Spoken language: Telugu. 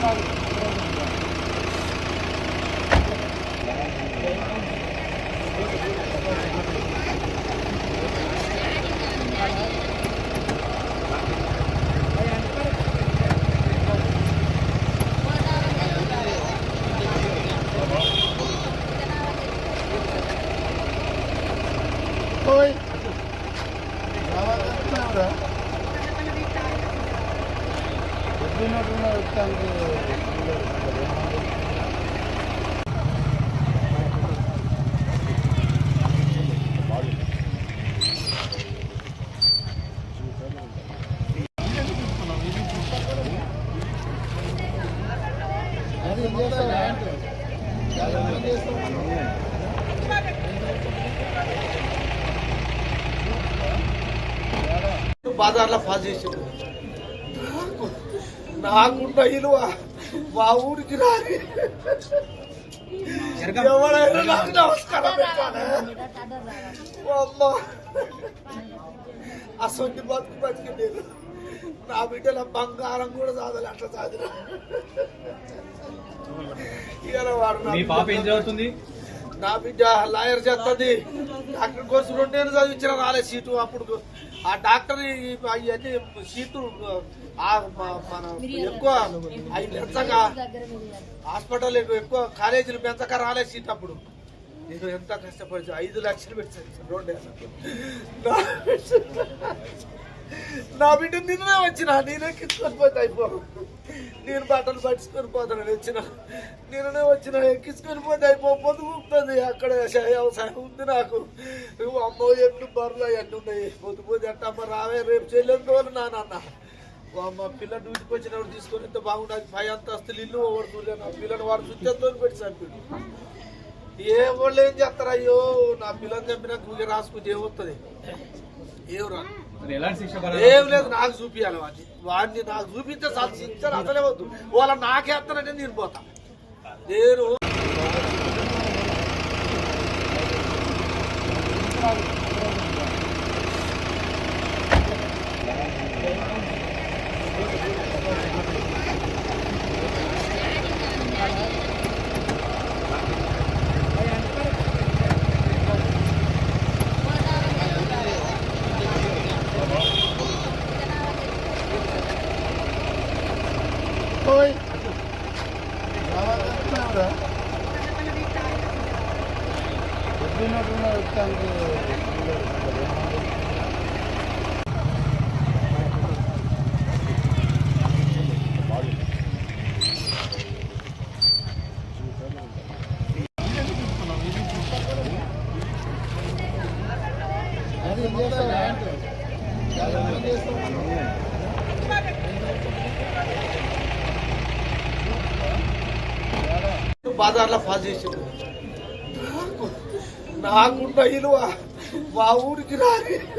Oi. బాజార్లో ఫాజ్ చేసిండు నాకున్న ఇలువ మా ఊరికి రాని ఎవరైనా నాకు నమస్కారం పెట్టాలి. అమ్మ అసలు బతికి నేను నా బిడ్డల బంగారం కూడా చదవాలి అట్లా చదివిన. నా బిడ్డ లాయర్ చేస్తుంది. డాక్టర్ కోర్సు 2 ఏళ్ళు చదివించిన రాలే సీటు. అప్పుడు ఆ డాక్టర్ అవన్నీ సీటు మన ఎక్కువ అవి పెంచక హాస్పిటల్ ఎక్కువ కాలేజీలు పెంచక రాలే సీట్. అప్పుడు నేను ఎంత కష్టపడి 5 లక్షలు పెట్టాను 2 ఏళ్ళ. నా బిడ్డ నిన్నే వచ్చిన నేనే ఎక్కించుకొని పోతే అయిపో. నేను బట్టలు పట్టించుకొని పోతాను వచ్చిన నేనే వచ్చిన ఎక్కించుకొని పోతే అయిపో. పొద్దుగుతుంది అక్కడ వ్యవసాయం ఉంది నాకు. అమ్మో ఎట్లు బర్రెలు అవన్నీ ఉన్నాయి. పొద్దుపోతే అంటే అమ్మ రావే రేపు చెల్లెందు అని నాన్న అమ్మ పిల్ల డ్యూటీకి వచ్చినప్పుడు తీసుకొని ఎంత బాగుండదు. 5 అంతస్తులు ఇల్లు ఒకటి చూడలేదు. నా పిల్లని వాడు చుట్టేతో పెట్టి చంపిడు. ఏ వాళ్ళు ఏం చేస్తారు? అయ్యో నా పిల్లని చంపినాక ఊగే రాసుకుంటే ఏమవుతుంది? ఏం లేదు. నాకు చూపియాలి వాడిని నాకు చూపిస్తే చాలా శిక్షణ అసలే వద్దు. వాళ్ళ నాకేస్తానంటే నేను పోతా. నేను Oi. బాజార్లో ఫాజ్ చేసిండు నాకున్న ఇలువ మా ఊరికి రాని